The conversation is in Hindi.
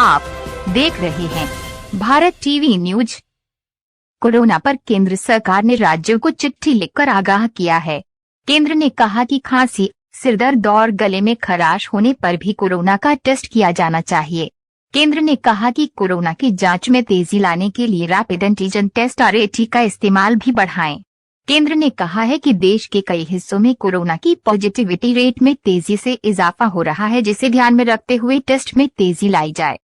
आप देख रहे हैं भारत टीवी न्यूज। कोरोना पर केंद्र सरकार ने राज्यों को चिट्ठी लिखकर आगाह किया है। केंद्र ने कहा कि खांसी, सिरदर्द और गले में खराश होने पर भी कोरोना का टेस्ट किया जाना चाहिए। केंद्र ने कहा कि कोरोना की जांच में तेजी लाने के लिए रैपिड एंटीजन टेस्ट RAT का इस्तेमाल भी बढ़ाएं। केंद्र ने कहा है कि देश के कई हिस्सों में कोरोना की पॉजिटिविटी रेट में तेजी से इजाफा हो रहा है, जिसे ध्यान में रखते हुए टेस्ट में तेजी लाई जाए।